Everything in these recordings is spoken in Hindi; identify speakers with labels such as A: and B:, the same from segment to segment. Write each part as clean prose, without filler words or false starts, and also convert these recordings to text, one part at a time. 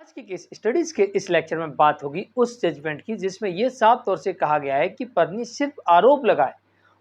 A: आज की केस स्टडीज के इस लेक्चर में बात होगी उस जजमेंट की जिसमें यह साफ तौर से कहा गया है कि पत्नी सिर्फ आरोप लगाए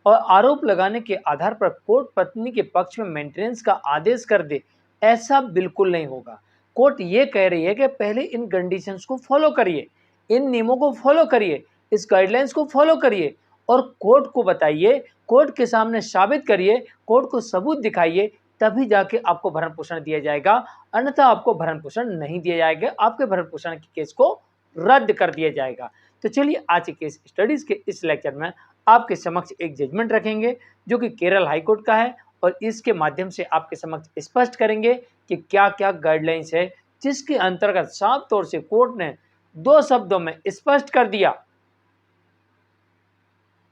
A: और आरोप लगाने के आधार पर कोर्ट पत्नी के पक्ष में मेंटेनेंस का आदेश कर दे। ऐसा बिल्कुल नहीं होगा। कोर्ट ये कह रही है कि पहले इन कंडीशंस को फॉलो करिए, इन नियमों को फॉलो करिए, इस गाइडलाइंस को फॉलो करिए और कोर्ट को बताइए, कोर्ट के सामने साबित करिए, कोर्ट को सबूत दिखाइए, तभी जाके आपको भरण पोषण दिया जाएगा, अन्यथा आपको भरण पोषण नहीं दिया जाएगा, आपके भरण पोषण के केस को रद्द कर दिया जाएगा। तो चलिए आज के केस स्टडीज के इस लेक्चर में आपके समक्ष एक जजमेंट रखेंगे जो कि केरल हाई कोर्ट का है और इसके माध्यम से आपके समक्ष स्पष्ट करेंगे कि क्या क्या गाइडलाइंस है, जिसके अंतर्गत साफ तौर से कोर्ट ने 2 शब्दों में स्पष्ट कर दिया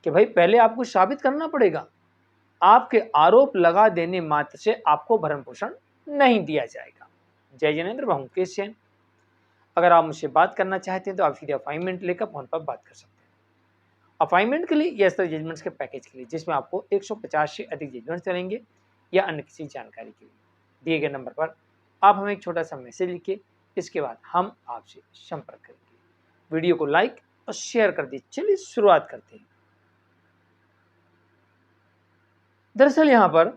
A: कि भाई पहले आपको साबित करना पड़ेगा, आपके आरोप लगा देने मात्र से आपको भरण पोषण नहीं दिया जाएगा। जय जिनेंद्र, मैं हूं केश जैन। अगर आप मुझसे बात करना चाहते हैं तो आप सीधे अपॉइंटमेंट लेकर फोन पर बात कर सकते हैं। अपॉइंटमेंट के लिए या इस तरह जजमेंट्स के पैकेज के लिए जिसमें आपको 150 से अधिक जजमेंट्स चलेंगे या अन्य किसी जानकारी के लिए दिए गए नंबर पर आप हमें एक छोटा सा मैसेज लिखिए, इसके बाद हम आपसे संपर्क करेंगे। वीडियो को लाइक और शेयर कर दीजिए। चलिए शुरुआत करते हैं। दरअसल यहाँ पर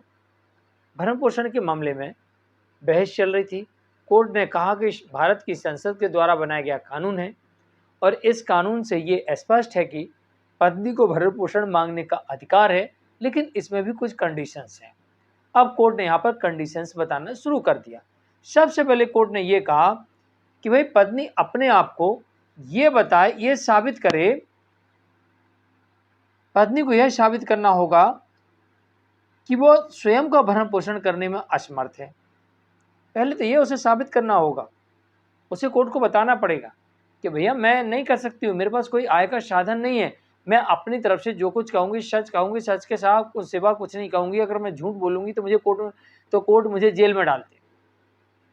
A: भरण पोषण के मामले में बहस चल रही थी। कोर्ट ने कहा कि भारत की संसद के द्वारा बनाया गया कानून है और इस कानून से ये स्पष्ट है कि पत्नी को भरण पोषण मांगने का अधिकार है, लेकिन इसमें भी कुछ कंडीशंस हैं। अब कोर्ट ने यहाँ पर कंडीशंस बताना शुरू कर दिया। सबसे पहले कोर्ट ने ये कहा कि भाई पत्नी अपने आप को ये बताए, ये साबित करे, पत्नी को यह साबित करना होगा कि वो स्वयं का भरण पोषण करने में असमर्थ है। पहले तो ये उसे साबित करना होगा, उसे कोर्ट को बताना पड़ेगा कि भैया मैं नहीं कर सकती हूँ, मेरे पास कोई आय का साधन नहीं है, मैं अपनी तरफ से जो कुछ कहूँगी सच कहूँगी, सच के साथ कुछ सिवा कुछ नहीं कहूँगी। अगर मैं झूठ बोलूँगी तो कोर्ट मुझे जेल में डाल दे।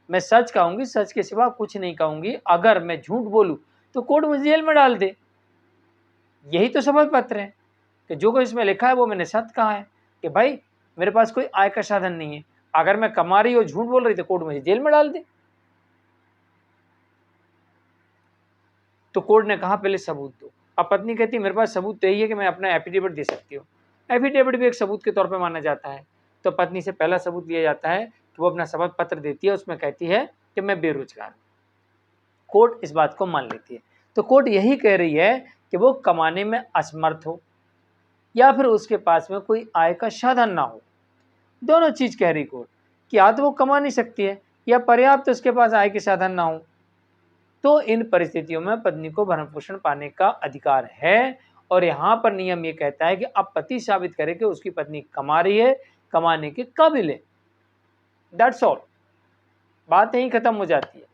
A: मैं सच कहूँगी, सच के सिवा कुछ नहीं कहूँगी, अगर मैं झूठ बोलूँ तो कोर्ट मुझे जेल में डाल दे। यही तो शपथ पत्र है कि जो कुछ इसमें लिखा है वो मैंने सत्य कहा है कि भाई मेरे पास कोई आय का साधन नहीं है, अगर मैं कमा रही और झूठ बोल रही तो कोर्ट मुझे जेल में डाल दे। तो कोर्ट ने कहा पहले सबूत दो। अब पत्नी कहती मेरे पास सबूत तो यही है कि मैं अपना एफिडेविट दे सकती हूँ। एफिडेविट भी एक सबूत के तौर पर माना जाता है। तो पत्नी से पहला सबूत लिया जाता है कि वो अपना शपथ पत्र देती है, उसमें कहती है कि मैं बेरोजगार हूँ। कोर्ट इस बात को मान लेती है। तो कोर्ट यही कह रही है कि वो कमाने में असमर्थ हो या फिर उसके पास में कोई आय का साधन ना हो। दोनों चीज कह रही कोर्ट कि या तो वो कमा नहीं सकती है या पर्याप्त उसके पास आय के साधन ना हो। तो इन परिस्थितियों में पत्नी को भरण पोषण पाने का अधिकार है और यहाँ पर नियम ये कहता है कि अब पति साबित करे कि उसकी पत्नी कमा रही है, कमाने के काबिल है। दैट्स ऑल, बात यहीं खत्म हो जाती है।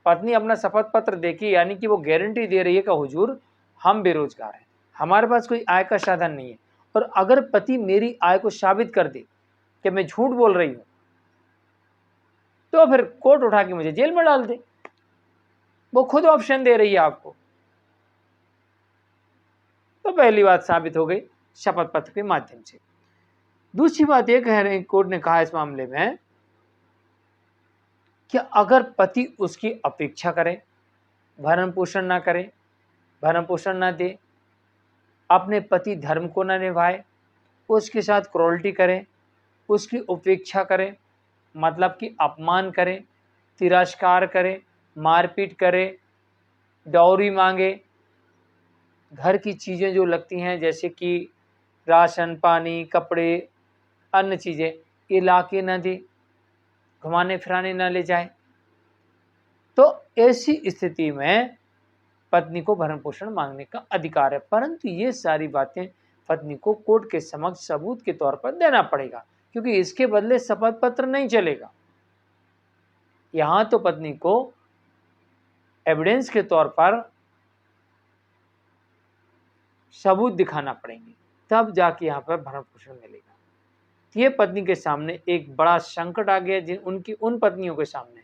A: पत्नी अपना शपथ पत्र देखी, यानी कि वो गारंटी दे रही है कि हुजूर हम बेरोजगार हैं, हमारे पास कोई आय का साधन नहीं है, और अगर पति मेरी आय को साबित कर दे कि मैं झूठ बोल रही हूं तो फिर कोर्ट उठा के मुझे जेल में डाल दे। वो खुद ऑप्शन दे रही है आपको। तो पहली बात साबित हो गई शपथ पत्र के माध्यम से। दूसरी बात यह कह रहे कोर्ट ने कहा इस मामले में कि अगर पति उसकी अपेक्षा करे, भरण पोषण ना करे, भरण पोषण ना दे, अपने पति धर्म को ना निभाए, उसके साथ क्रूरल्टी करे, उसकी उपेक्षा करे, मतलब कि अपमान करे, तिरस्कार करे, मारपीट करे, डॉरी मांगे, घर की चीज़ें जो लगती हैं जैसे कि राशन पानी कपड़े अन्य चीज़ें ये ला के न दे, घुमाने फिराने न ले जाए, तो ऐसी स्थिति में पत्नी को भरण पोषण मांगने का अधिकार है। परंतु ये सारी बातें पत्नी को कोर्ट के समक्ष सबूत के तौर पर देना पड़ेगा, क्योंकि इसके बदले शपथ पत्र नहीं चलेगा। यहां तो पत्नी को एविडेंस के तौर पर सबूत दिखाना पड़ेंगे, तब जाके यहाँ पर भरण पोषण मिलेगा। ये पत्नी के सामने एक बड़ा संकट आ गया, उन पत्नियों के सामने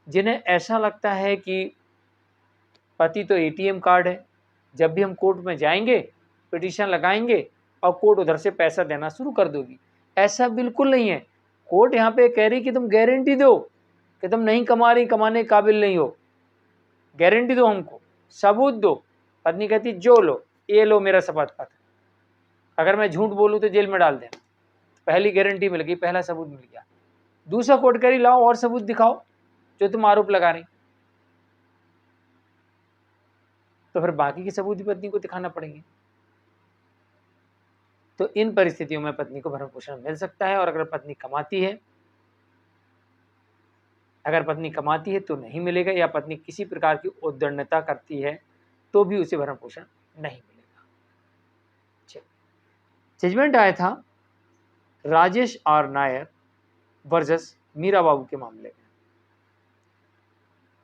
A: जिन्हें ऐसा लगता है कि पति तो एटीएम कार्ड है, जब भी हम कोर्ट में जाएंगे पिटीशन लगाएंगे और कोर्ट उधर से पैसा देना शुरू कर दोगी। ऐसा बिल्कुल नहीं है। कोर्ट यहाँ पे कह रही कि तुम गारंटी दो कि तुम नहीं कमा रही, कमाने के काबिल नहीं हो, गारंटी दो हमको, सबूत दो। पत्नी कहती जो लो, ये लो मेरा शपथ पत्र, अगर मैं झूठ बोलूं तो जेल में डाल देना। पहली गारंटी मिल गई, पहला सबूत मिल गया। दूसरा कोर्ट करी लाओ और सबूत दिखाओ जो तुम आरोप लगा रही, तो फिर बाकी के सबूत भी पत्नी को दिखाना पड़ेंगे। तो इन परिस्थितियों में पत्नी को भरण पोषण मिल सकता है। और अगर पत्नी कमाती है, अगर पत्नी कमाती है तो नहीं मिलेगा, या पत्नी किसी प्रकार की उद्दंडता करती है तो भी उसे भरण पोषण नहीं मिलेगा। जजमेंट आया था राजेश आर नायर वर्सेस मीरा बाबू के मामले में।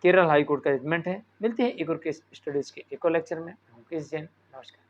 A: केरल हाई कोर्ट का जजमेंट है। मिलते हैं एक और केस स्टडीज के एक और लेक्चर में। मुकेश जैन, नमस्कार।